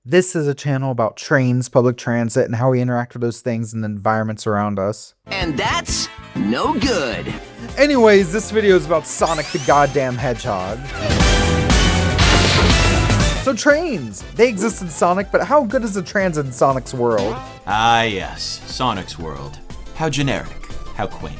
This is a channel about trains, public transit, and how we interact with those things and the environments around us. And that's no good. Anyways, this video is about Sonic the goddamn Hedgehog. So trains! They exist in Sonic, but how good is the transit in Sonic's world? Ah yes, Sonic's world. How generic, how quaint.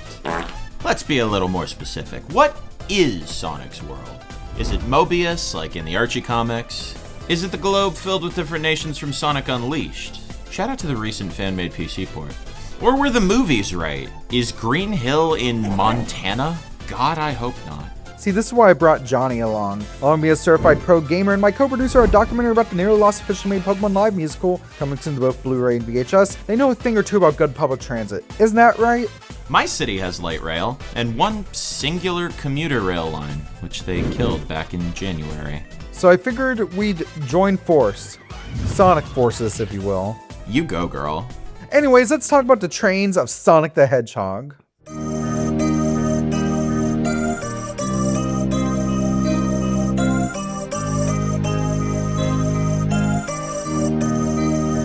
Let's be a little more specific. What is Sonic's world? Is it Mobius, like in the Archie comics? Is it the globe filled with different nations from Sonic Unleashed? Shout out to the recent fan-made PC port. Or were the movies right? Is Green Hill in Montana? God, I hope not. See, this is why I brought Johnny along. Along me a certified pro gamer and my co-producer a documentary about the nearly lost officially made Pokemon Live musical, coming soon to both Blu-ray and VHS. They know a thing or two about good public transit. Isn't that right? My city has light rail, and one singular commuter rail line, which they killed back in January. So I figured we'd join force. Sonic forces, if you will. You go, girl. Anyways, let's talk about the trains of Sonic the Hedgehog.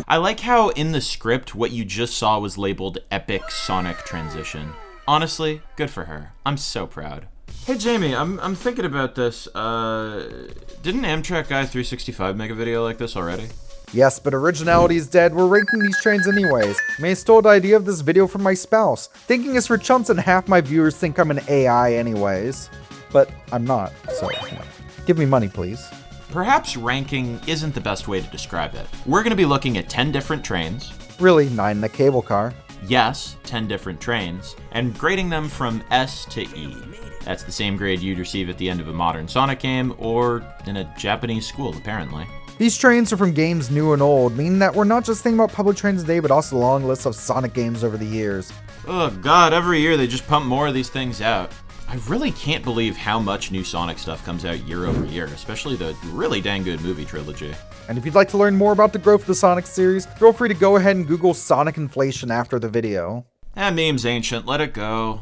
I like how in the script what you just saw was labeled Epic Sonic Transition. Honestly, good for her. I'm so proud. Hey Jamie, I'm thinking about this. Didn't Amtrak Guy 365 make a video like this already? Yes, but originality is dead. We're ranking these trains anyways. I mean, I stole the idea of this video from my spouse, thinking it's for chumps and half my viewers think I'm an AI anyways. But I'm not, so give me money, please. Perhaps ranking isn't the best way to describe it. We're gonna be looking at 10 different trains. Really, 9 in a cable car. Yes, 10 different trains, and grading them from S to E. That's the same grade you'd receive at the end of a modern Sonic game, or in a Japanese school, apparently. These trains are from games new and old, meaning that we're not just thinking about public trains today, but also a long list of Sonic games over the years. Oh god, every year they just pump more of these things out. I really can't believe how much new Sonic stuff comes out year over year, especially the really dang good movie trilogy. And if you'd like to learn more about the growth of the Sonic series, feel free to go ahead and Google Sonic inflation after the video. That meme's ancient, let it go.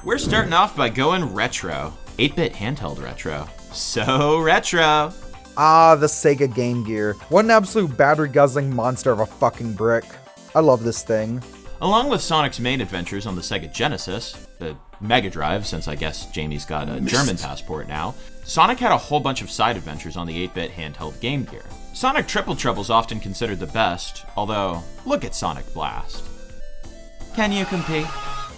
We're starting off by going retro. 8-bit handheld retro. So retro. Ah, the Sega Game Gear. What an absolute battery-guzzling monster of a fucking brick. I love this thing. Along with Sonic's main adventures on the Sega Genesis, the Mega Drive, since I guess Jamie's got a German passport now, Sonic had a whole bunch of side adventures on the 8-bit handheld Game Gear. Sonic Triple Trouble's often considered the best, although look at Sonic Blast. Can you compete?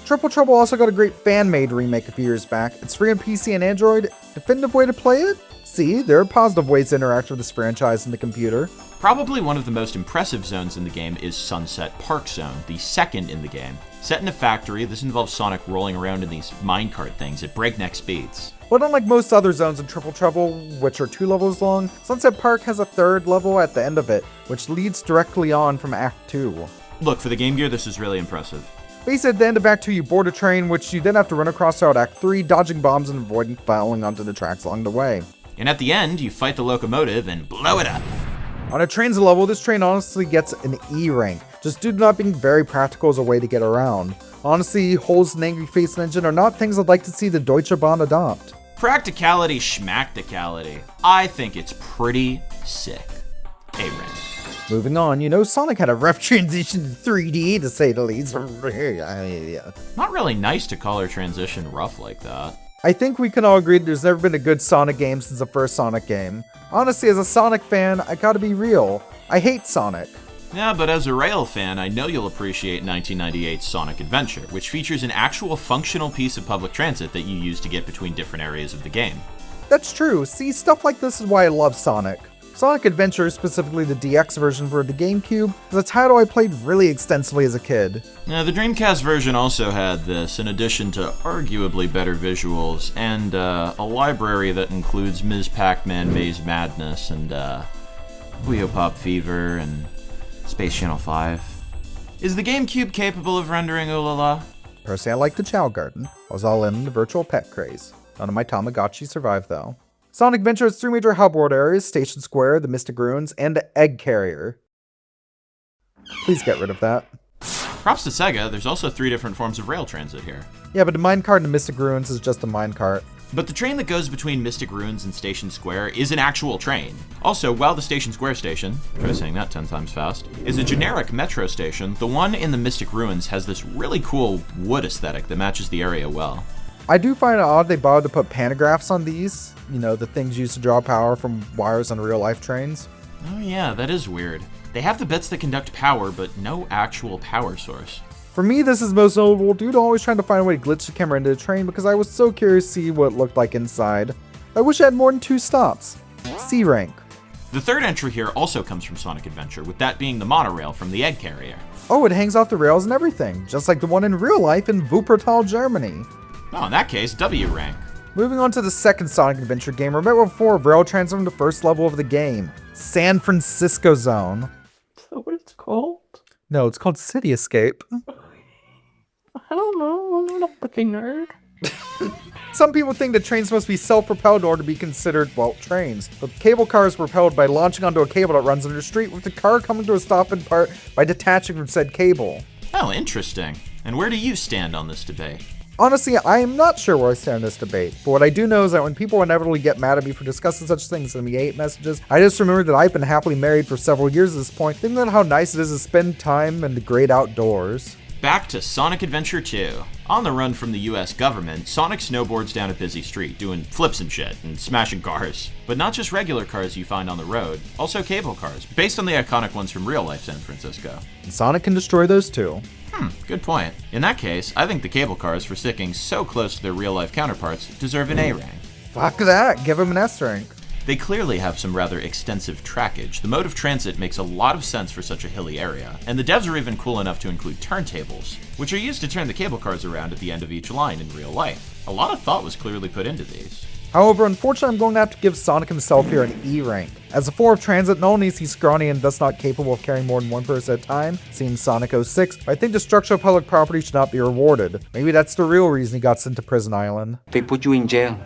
Triple Trouble also got a great fan-made remake a few years back. It's free on PC and Android. Definitive way to play it? See, there are positive ways to interact with this franchise in the computer. Probably one of the most impressive zones in the game is Sunset Park Zone, the second in the game. Set in a factory, this involves Sonic rolling around in these minecart things at breakneck speeds. But unlike most other zones in Triple Trouble, which are 2 levels long, Sunset Park has a 3rd level at the end of it, which leads directly on from Act 2. Look, for the Game Gear, this is really impressive. Basically, at the end of Act 2, you board a train, which you then have to run across throughout Act 3, dodging bombs and avoiding falling onto the tracks along the way. And at the end, you fight the locomotive and blow it up. On a trains level, this train honestly gets an E rank, just due to not being very practical as a way to get around. Honestly, holes in the angry face engine are not things I'd like to see the Deutsche Bahn adopt. Practicality schmacticality. I think it's pretty sick. A rank. Moving on, you know, Sonic had a rough transition to 3D, to say the least. Not really nice to call her transition rough like that. I think we can all agree that there's never been a good Sonic game since the first Sonic game. Honestly, as a Sonic fan, I gotta be real. I hate Sonic. Yeah, but as a rail fan, I know you'll appreciate 1998's Sonic Adventure, which features an actual functional piece of public transit that you use to get between different areas of the game. That's true. See, stuff like this is why I love Sonic. Sonic Adventure, specifically the DX version for the GameCube, is a title I played really extensively as a kid. Now, the Dreamcast version also had this, in addition to arguably better visuals, and a library that includes Ms. Pac-Man Maze Madness, and Puyo Pop Fever, and Space Channel 5. Is the GameCube capable of rendering Ooh La La? Personally, I like the Chow Garden. I was all in the virtual pet craze. None of my Tamagotchi survived, though. Sonic Adventure has 3 major hub world areas: Station Square, the Mystic Ruins, and the Egg Carrier. Please get rid of that. Props to Sega, there's also 3 different forms of rail transit here. Yeah, but the minecart in Mystic Ruins is just a minecart. But the train that goes between Mystic Ruins and Station Square is an actual train. Also, while the Station Square station, try saying that 10 times fast, is a generic metro station, the one in the Mystic Ruins has this really cool wood aesthetic that matches the area well. I do find it odd they bothered to put pantographs on these. You know, the things used to draw power from wires on real-life trains. Oh yeah, that is weird. They have the bits that conduct power, but no actual power source. For me, this is most notable due to always trying to find a way to glitch the camera into the train because I was so curious to see what it looked like inside. I wish I had more than 2 stops. C rank. The third entry here also comes from Sonic Adventure, with that being the monorail from the egg carrier. Oh, it hangs off the rails and everything, just like the one in real life in Wuppertal, Germany. Oh, in that case, W rank. Moving on to the second Sonic Adventure game, remember before rail transformed the first level of the game, San Francisco Zone. Is that what it's called? No, it's called City Escape. I don't know. I'm not a fucking nerd. Some people think that trains must be self-propelled in order to be considered, well, trains. But cable cars were propelled by launching onto a cable that runs under the street, with the car coming to a stop in part by detaching from said cable. Oh, interesting. And where do you stand on this debate? Honestly, I am not sure where I stand in this debate, but what I do know is that when people inevitably get mad at me for discussing such things and me hate messages, I just remember that I've been happily married for several years at this point, thinking about how nice it is to spend time in the great outdoors. Back to Sonic Adventure 2. On the run from the US government, Sonic snowboards down a busy street, doing flips and shit, and smashing cars. But not just regular cars you find on the road, also cable cars, based on the iconic ones from real-life San Francisco. And Sonic can destroy those too. Good point. In that case, I think the cable cars, for sticking so close to their real-life counterparts, deserve an A rank. Fuck that, give him an S rank. They clearly have some rather extensive trackage. The mode of transit makes a lot of sense for such a hilly area, and the devs are even cool enough to include turntables, which are used to turn the cable cars around at the end of each line in real life. A lot of thought was clearly put into these. However, unfortunately, I'm going to have to give Sonic himself here an E rank. As a form of transit, not only is he scrawny and thus not capable of carrying more than one person at a time, seen Sonic 06, but I think destruction of public property should not be rewarded. Maybe that's the real reason he got sent to Prison Island. They put you in jail.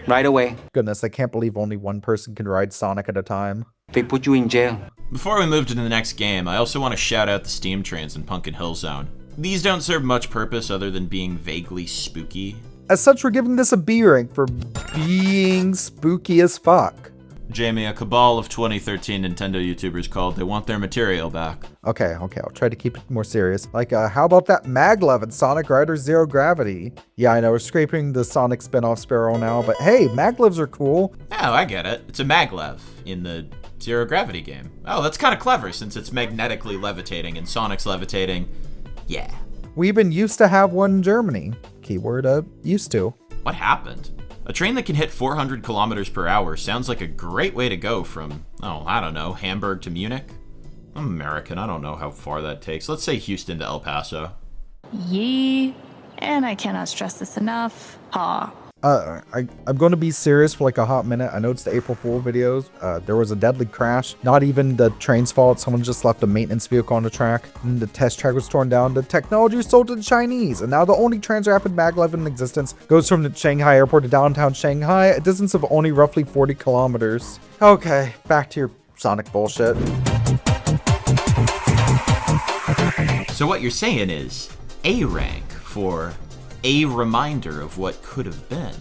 Right away. Goodness, I can't believe only one person can ride Sonic at a time. They put you in jail. Before we move to the next game, I also want to shout out the steam trains in Pumpkin Hill Zone. These don't serve much purpose other than being vaguely spooky. As such, we're giving this a B rank for being spooky as fuck. Jamie, a cabal of 2013 Nintendo YouTubers called. They want their material back. Okay, I'll try to keep it more serious. Like, how about that Maglev in Sonic Riders Zero Gravity? Yeah, I know, we're scraping the Sonic spin-off Sparrow now, but hey, Maglevs are cool. Oh, I get it. It's a Maglev in the Zero Gravity game. Oh, that's kind of clever since it's magnetically levitating and Sonic's levitating. Yeah. We even used to have one in Germany. Keyword, used to. What happened? A train that can hit 400 kilometers per hour sounds like a great way to go from, oh, I don't know, Hamburg to Munich? I'm American, I don't know how far that takes. Let's say Houston to El Paso. Yee, and I cannot stress this enough. Ha. I'm going to be serious for like a hot minute. I know it's the April Fool videos. There was a deadly crash. Not even the train's fault. Someone just left a maintenance vehicle on the track. And the test track was torn down. The technology was sold to the Chinese. And now the only Transrapid Maglev in existence goes from the Shanghai airport to downtown Shanghai, a distance of only roughly 40 kilometers. Okay, back to your Sonic bullshit. So what you're saying is A rank for a reminder of what could have been.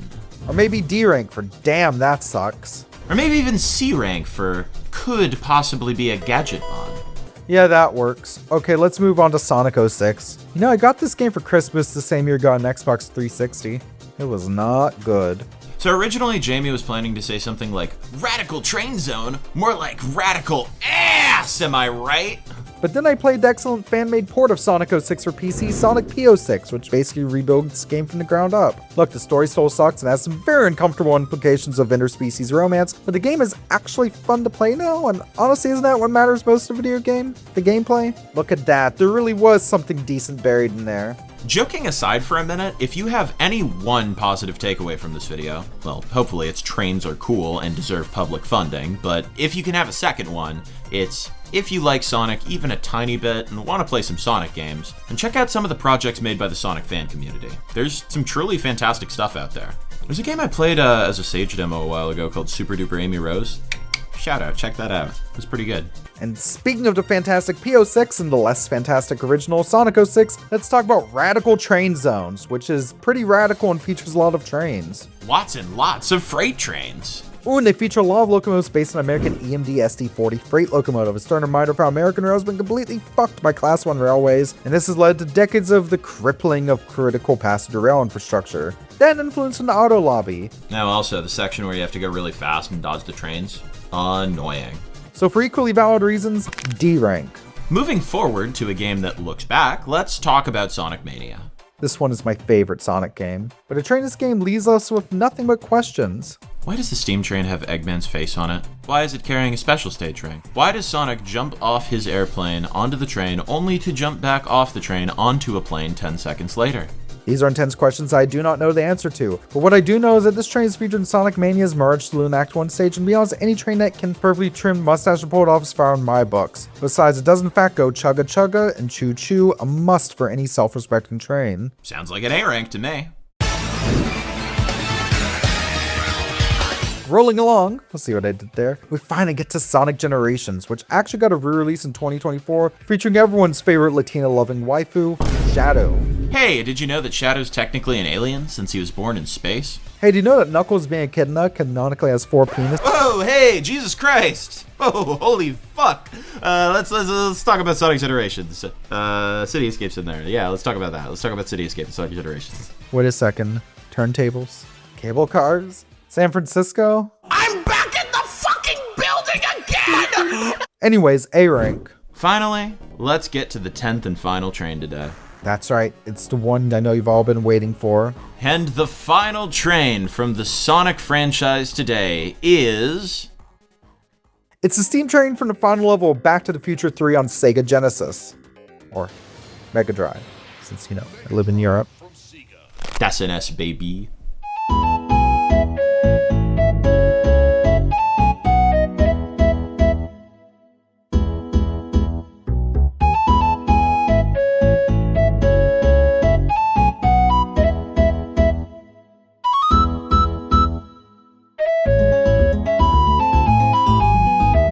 Or maybe D rank for damn, that sucks. Or maybe even C rank for could possibly be a gadget bomb. Yeah, that works. Okay, let's move on to Sonic 06. You know, I got this game for Christmas the same year I got an Xbox 360. It was not good. So originally Jamie was planning to say something like Radical Train Zone, more like Radical Ass, am I right? But then I played the excellent fan-made port of Sonic 06 for PC, Sonic P06, which basically rebuilds this game from the ground up. Look, the story still sucks and has some very uncomfortable implications of interspecies romance, but the game is actually fun to play now, and honestly, isn't that what matters most of a video game? The gameplay? Look at that, there really was something decent buried in there. Joking aside for a minute, if you have any one positive takeaway from this video, well, hopefully it's trains are cool and deserve public funding, but if you can have a second one, it's if you like Sonic even a tiny bit and want to play some Sonic games, then check out some of the projects made by the Sonic fan community. There's some truly fantastic stuff out there. There's a game I played as a Sage demo a while ago called Super Duper Amy Rose. shout out, check that out. It was pretty good. And speaking of the fantastic P06 and the less fantastic original Sonic 06, let's talk about Radical Train Zones, which is pretty radical and features a lot of trains. Lots and lots of freight trains. Ooh, and they feature a lot of locomotives based on American EMD SD40 freight locomotive. A stern reminder of how American rail has been completely fucked by Class 1 railways, and this has led to decades of the crippling of critical passenger rail infrastructure. That influenced an auto lobby. Now also, the section where you have to go really fast and dodge the trains. Annoying. So for equally valid reasons, D rank. Moving forward to a game that looks back, let's talk about Sonic Mania. This one is my favorite Sonic game, but a train this game leaves us with nothing but questions. Why does the steam train have Eggman's face on it? Why is it carrying a special stage ring? Why does Sonic jump off his airplane onto the train only to jump back off the train onto a plane 10 seconds later? These are intense questions I do not know the answer to, but what I do know is that this train is featured in Sonic Mania's Mirage Saloon Act 1 stage, and beyond any train that can perfectly trim mustache and pulled off is found in my books. Besides, it does in fact go chugga chugga and choo choo, a must for any self-respecting train. Sounds like an A rank to me. Rolling along, let's see what I did there. We finally get to Sonic Generations, which actually got a re-release in 2024, featuring everyone's favorite Latina-loving waifu, Shadow. Hey, did you know that Shadow's technically an alien since he was born in space? Hey, do you know that Knuckles being a echidna canonically has 4 penises? Oh, hey, Jesus Christ! Oh, holy fuck! Let's talk about Sonic Generations. City Escape's in there. Yeah, let's talk about that. Let's talk about City Escape and Sonic Generations. Wait a second. Turntables? Cable cars? San Francisco? I'm back in the fucking building again! Anyways, A rank. Finally, let's get to the 10th and final train today. That's right, it's the one I know you've all been waiting for. And the final train from the Sonic franchise today is... It's the steam train from the final level of Back to the Future 3 on Sega Genesis. Or Mega Drive, since, you know, I live in Europe. Das an S, baby.